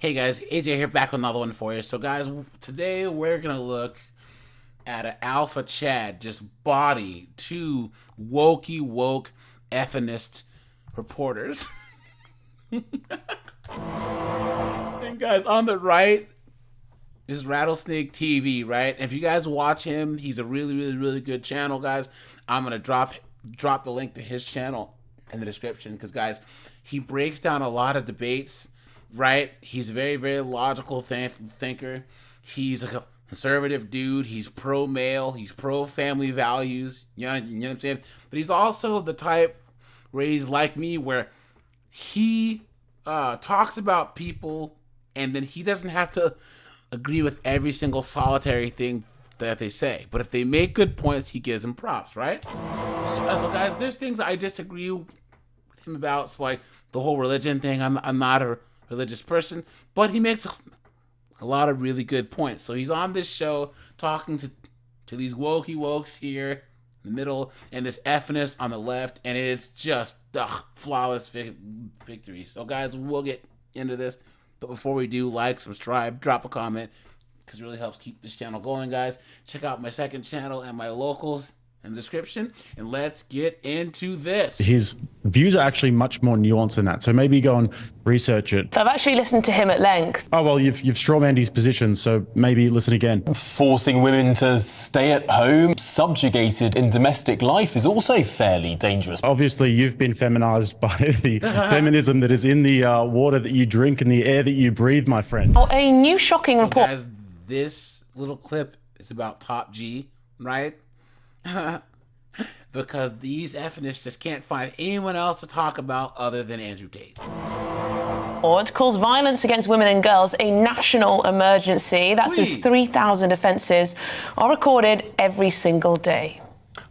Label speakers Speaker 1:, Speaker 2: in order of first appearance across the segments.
Speaker 1: Hey guys, AJ here, back with another one for you. So guys, today we're gonna look at an alpha Chad just body two woke feminist reporters. And guys, on the right is Rattlesnake TV, right? If you guys watch him, he's a really good channel, guys. I'm gonna drop the link to his channel in the description because guys, he breaks down a lot of debates. Right? He's a very logical thinker. He's like a conservative dude. He's pro-male. He's pro-family values. You know what I'm saying? But he's also the type where he's like me, where he talks about people and then he doesn't have to agree with every single solitary thing that they say. But if they make good points, he gives them props, right? So guys, there's things I disagree with him about. It's like the whole religion thing. I'm not a religious person, but he makes a lot of really good points. So he's on this show talking to these wokes here in the middle and this feminist on the left, and it's just flawless victory. So guys, we'll get into this, but before we do, like, subscribe, drop a comment, because it really helps keep this channel going, guys. Check out my second channel and my locals in the description, and let's get into this.
Speaker 2: His views are actually much more nuanced than that, so maybe go and research it.
Speaker 3: I've actually listened to him at length.
Speaker 2: Oh, well, you've strawmanned his position, so maybe listen again.
Speaker 4: Forcing women to stay at home, subjugated in domestic life, is also fairly dangerous.
Speaker 2: Obviously, you've been feminized by the feminism that is in the water that you drink and the air that you breathe, my friend.
Speaker 3: Oh, a new shocking report.
Speaker 1: Guys, this little clip is about Top G, right? Because these feminists just can't find anyone else to talk about other than Andrew Tate.
Speaker 3: It calls violence against women and girls a national emergency. That says 3,000 offences are recorded every single day.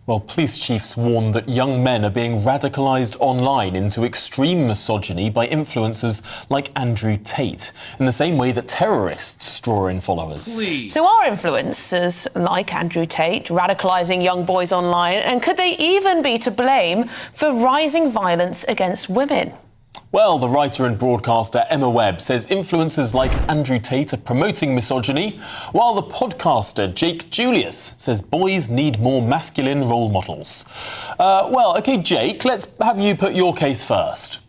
Speaker 4: Well, police chiefs warn that young men are being radicalised online into extreme misogyny by influencers like Andrew Tate, in the same way that terrorists draw in followers.
Speaker 1: Please.
Speaker 3: So are influencers like Andrew Tate radicalising young boys online, and could they even be to blame for rising violence against women?
Speaker 4: Well, the writer and broadcaster Emma Webb says influencers like Andrew Tate are promoting misogyny, while the podcaster Jake Julius says boys need more masculine role models. OK, Jake, let's have you put your case first.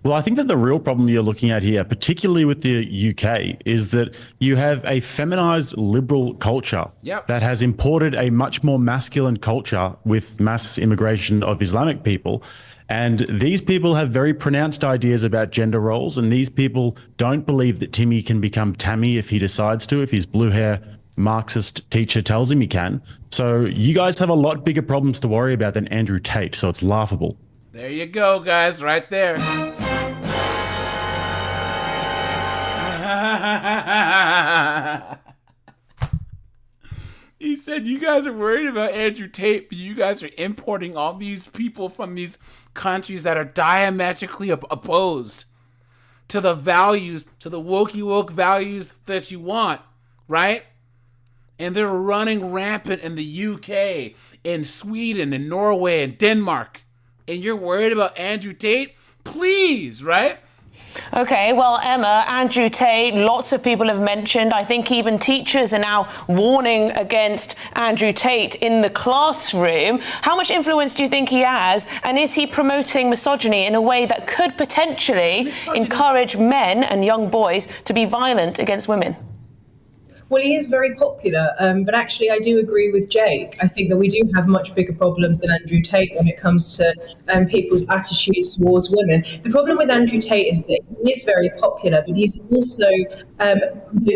Speaker 2: Well, I think that the real problem you're looking at here, particularly with the UK, is that you have a feminized liberal culture that has imported a much more masculine culture with mass immigration of Islamic people. And these people have very pronounced ideas about gender roles, and these people don't believe that Timmy can become Tammy if he decides to, if his blue hair Marxist teacher tells him he can. So you guys have a lot bigger problems to worry about than Andrew Tate, so it's laughable.
Speaker 1: There you go, guys, right there. He said you guys are worried about Andrew Tate, but you guys are importing all these people from these countries that are diametrically opposed to the values, to the woke values that you want, right? And they're running rampant in the UK, in Sweden, in Norway, and Denmark. And you're worried about Andrew Tate? Please, right?
Speaker 3: OK, well, Emma, Andrew Tate, lots of people have mentioned. I think even teachers are now warning against Andrew Tate in the classroom. How much influence do you think he has? And is he promoting misogyny in a way that could potentially encourage men and young boys to be violent against women?
Speaker 5: Well, he is very popular, but actually I do agree with Jake. I think that we do have much bigger problems than Andrew Tate when it comes to people's attitudes towards women. The problem with Andrew Tate is that he is very popular, but he's also, I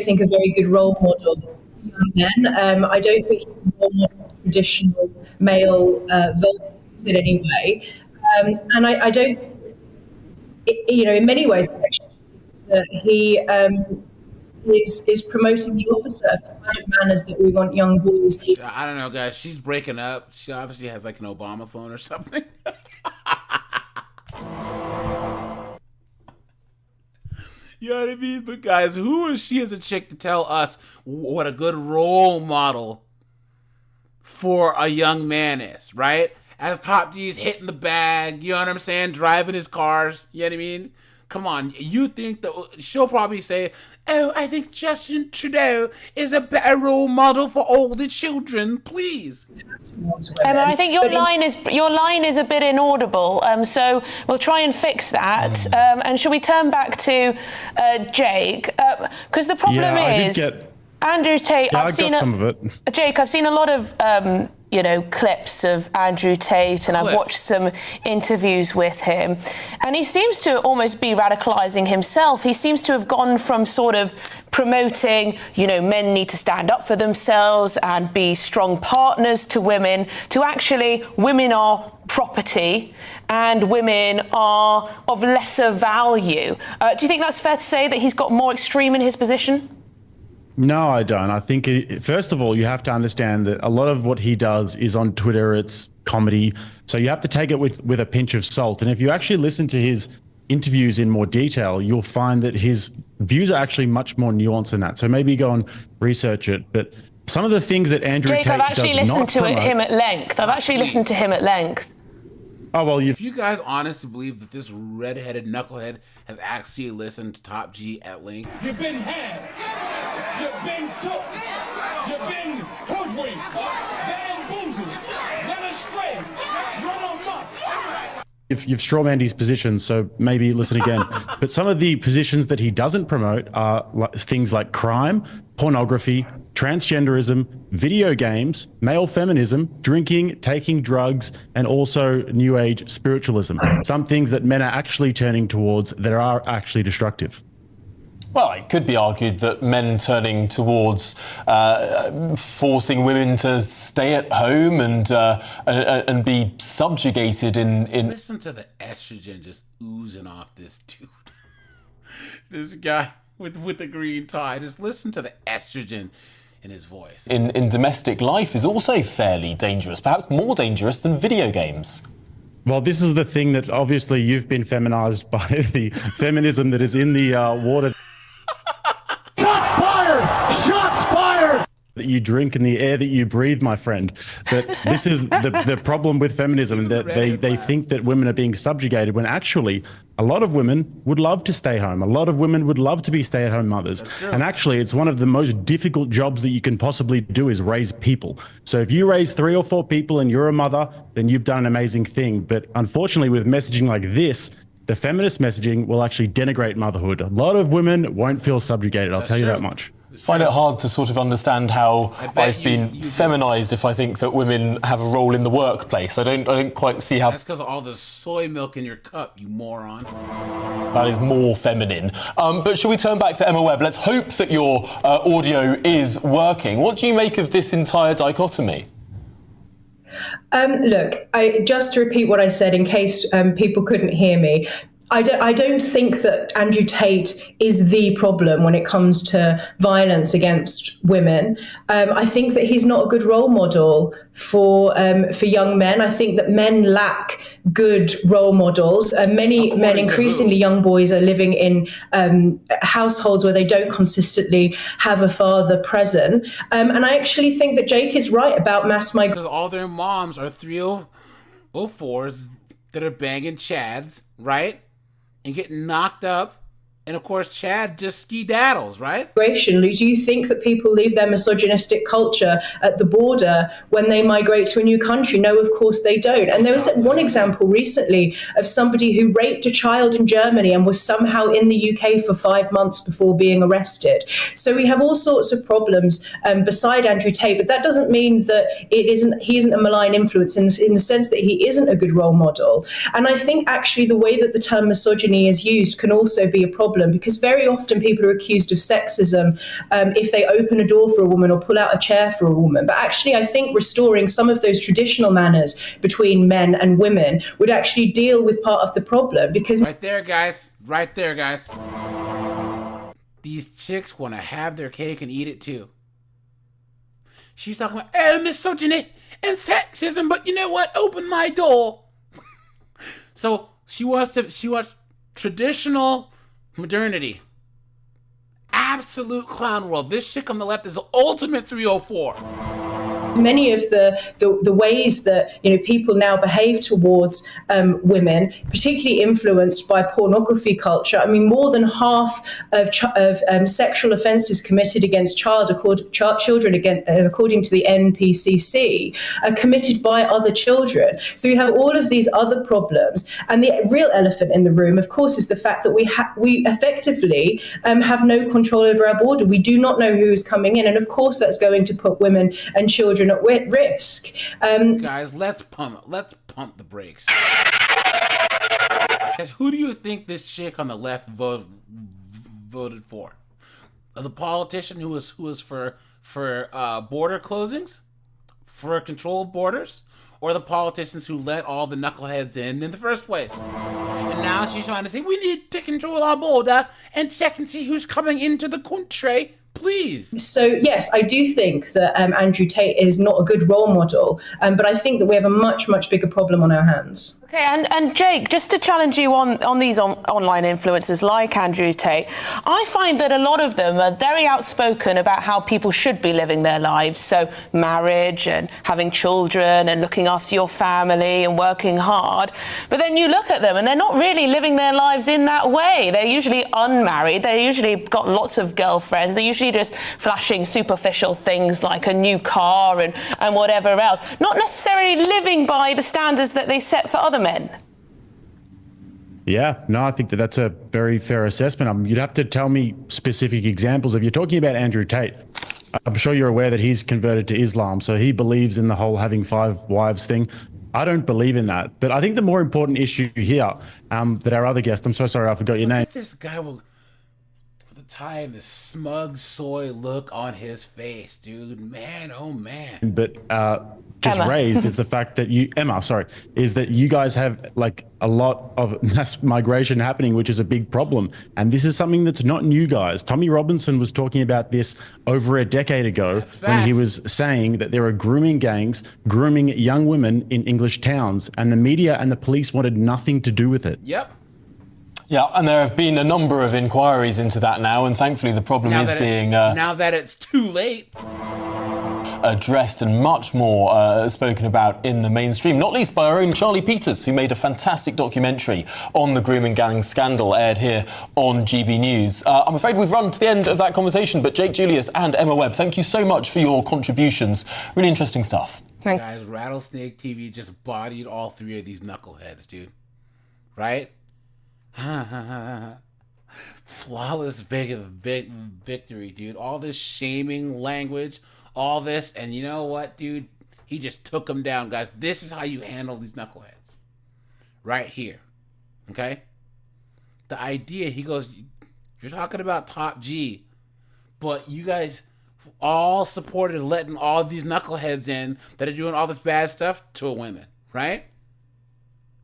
Speaker 5: think, a very good role model for young men. I don't think he's a role model of traditional male values in any way. And I don't think, in many ways, actually, that he... is promoting the opposite of the kind of manners that we want young boys to.
Speaker 1: I don't know, guys. She's breaking up. She obviously has like an Obama phone or something. You know what I mean? But guys, who is she as a chick to tell us what a good role model for a young man is, right? As Top G's hitting the bag, you know what I'm saying? Driving his cars, you know what I mean? Come on, you think that she'll probably say, "Oh, I think Justin Trudeau is a better role model for all the children." Please.
Speaker 3: Emma, I think your line is a bit inaudible. So we'll try and fix that. And shall we turn back to Jake? Because the problem is Andrew Tate.
Speaker 2: Yeah, I've seen some of it.
Speaker 3: Jake, I've seen a lot of clips of Andrew Tate, and I've watched some interviews with him, and he seems to almost be radicalizing himself. He seems to have gone from sort of promoting, men need to stand up for themselves and be strong partners to women, to actually women are property and women are of lesser value. Do you think that's fair to say, that he's got more extreme in his position?
Speaker 2: No, I don't. I think, first of all, you have to understand that a lot of what he does is on Twitter. It's comedy. So you have to take it with a pinch of salt. And if you actually listen to his interviews in more detail, you'll find that his views are actually much more nuanced than that. So maybe go and research it. But some of the things that Andrew Tate
Speaker 3: I've actually listened to him at length.
Speaker 2: Oh, well,
Speaker 1: if you guys honestly believe that this redheaded knucklehead has actually listened to Top G at length,
Speaker 6: you've been had, you've been took, you've been hoodwinked, bamboozled, led astray, run amok.
Speaker 2: You've strawmanned his position, so maybe listen again. But some of the positions that he doesn't promote are things like crime, pornography, transgenderism, video games, male feminism, drinking, taking drugs, and also New Age spiritualism. Some things that men are actually turning towards that are actually destructive.
Speaker 4: Well, it could be argued that men turning towards forcing women to stay at home and be subjugated in...
Speaker 1: Listen to the estrogen just oozing off this dude. This guy with the green tie. Just listen to the estrogen in his voice.
Speaker 4: In domestic life is also fairly dangerous, perhaps more dangerous than video games.
Speaker 2: Well, this is the thing that obviously you've been feminized by the feminism that is in the water.
Speaker 6: Shots fired! Shots fired!
Speaker 2: That you drink and the air that you breathe, my friend. But this is the problem with feminism, that they think that women are being subjugated, when actually a lot of women would love to stay home. A lot of women would love to be stay-at-home mothers. And actually, it's one of the most difficult jobs that you can possibly do, is raise people. So if you raise 3 or 4 people and you're a mother, then you've done an amazing thing. But unfortunately, with messaging like this, the feminist messaging will actually denigrate motherhood. A lot of women won't feel subjugated, I'll tell you that much.
Speaker 4: Find it hard to sort of understand how I've been feminized if I think that women have a role in the workplace. I don't quite see how...
Speaker 1: That's because of all the soy milk in your cup, you moron.
Speaker 4: That is more feminine. But shall we turn back to Emma Webb? Let's hope that your audio is working. What do you make of this entire dichotomy?
Speaker 5: Look, just to repeat what I said in case people couldn't hear me, I don't think that Andrew Tate is the problem when it comes to violence against women. I think that he's not a good role model for young men. I think that men lack good role models. Many men, increasingly young boys, are living in households where they don't consistently have a father present. And I actually think that Jake is right about mass migration.
Speaker 1: Because all their moms are 304s that are banging Chads, right? And getting knocked up. And of course, Chad just skedaddles, right?
Speaker 5: Do you think that people leave their misogynistic culture at the border when they migrate to a new country? No, of course they don't. And there was one example recently of somebody who raped a child in Germany and was somehow in the UK for 5 months before being arrested. So we have all sorts of problems beside Andrew Tate, but that doesn't mean that he isn't a malign influence in the sense that he isn't a good role model. And I think actually the way that the term misogyny is used can also be a problem, because very often people are accused of sexism if they open a door for a woman or pull out a chair for a woman. But actually, I think restoring some of those traditional manners between men and women would actually deal with part of the problem. Because
Speaker 1: right there, guys. These chicks want to have their cake and eat it too. She's talking about misogyny and sexism, but you know what? Open my door. So she wants traditional modernity. Absolute clown world. This chick on the left is the ultimate 304.
Speaker 5: Many of the ways that people now behave towards women, particularly influenced by pornography culture. I mean, more than half of sexual offences committed against children, according to the NPCC, are committed by other children. So we have all of these other problems, and the real elephant in the room, of course, is the fact that we effectively have no control over our border. We do not know who is coming in, and of course, that's going to put women and children at risk.
Speaker 1: Guys, let's pump the brakes. Guys, who do you think this chick on the left voted for? The politician who was for border closings, for controlled borders, or the politicians who let all the knuckleheads in the first place? And now she's trying to say we need to control our border and check and see who's coming into the country. Please.
Speaker 5: So, yes, I do think that Andrew Tate is not a good role model, but I think that we have a much, much bigger problem on our hands.
Speaker 3: Okay, and Jake, just to challenge you on these online influencers like Andrew Tate, I find that a lot of them are very outspoken about how people should be living their lives. So marriage and having children and looking after your family and working hard. But then you look at them and they're not really living their lives in that way. They're usually unmarried. They usually got lots of girlfriends. They're usually just flashing superficial things like a new car and whatever else, not necessarily living by the standards that they set for other men.
Speaker 2: Yeah, no, I think that's a very fair assessment. You'd have to tell me specific examples. If you're talking about Andrew Tate, I'm sure you're aware that he's converted to Islam, so he believes in the whole having 5 wives thing. I don't believe in that. But I think the more important issue here that our other guest, I'm so sorry I forgot your name.
Speaker 1: This guy will tie and the smug soy look on his face, dude. Man, oh man.
Speaker 2: But just raised is the fact that is that you guys have like a lot of mass migration happening, which is a big problem. And this is something that's not new, guys. Tommy Robinson was talking about this over a decade ago when he was saying that there are grooming gangs grooming young women in English towns, and the media and the police wanted nothing to do with it.
Speaker 1: Yep.
Speaker 4: Yeah, and there have been a number of inquiries into that now, and thankfully the problem is being...
Speaker 1: now that it's too late.
Speaker 4: Addressed and much more spoken about in the mainstream, not least by our own Charlie Peters, who made a fantastic documentary on the grooming gang scandal, aired here on GB News. I'm afraid we've run to the end of that conversation, but Jake Julius and Emma Webb, thank you so much for your contributions. Really interesting stuff.
Speaker 1: Guys, Rattlesnake TV just bodied all 3 of these knuckleheads, dude. Right? Flawless victory, dude. All this shaming language, all this, and you know what, dude? He just took them down, guys. This is how you handle these knuckleheads. Right here. Okay? The idea, he goes, you're talking about Top G, but you guys all supported letting all these knuckleheads in that are doing all this bad stuff to women, right?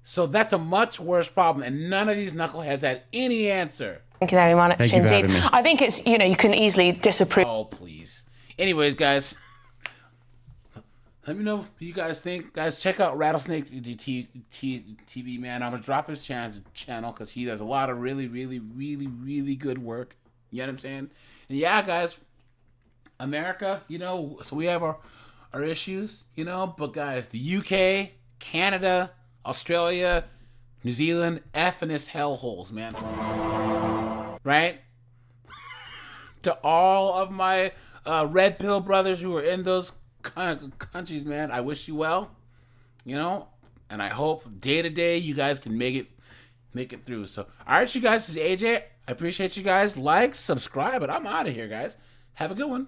Speaker 1: So that's a much worse problem, and none of these knuckleheads had any answer.
Speaker 3: Thank you very much
Speaker 2: Thank you for having me.
Speaker 3: I think it's, you can easily disapprove.
Speaker 1: Oh, please. Anyways, guys, let me know what you guys think. Guys, check out Rattlesnake TV, man. I'm going to drop his channel because he does a lot of really, really, really, really good work. You know what I'm saying? And yeah, guys, America, so we have our issues, but guys, the UK, Canada, Australia, New Zealand, effingest hellholes, man. Right? To all of my red pill brothers who are in those countries, man, I wish you well. And I hope day to day you guys can make it through. So, all right, you guys, this is AJ. I appreciate you guys. Like, subscribe, but I'm out of here, guys. Have a good one.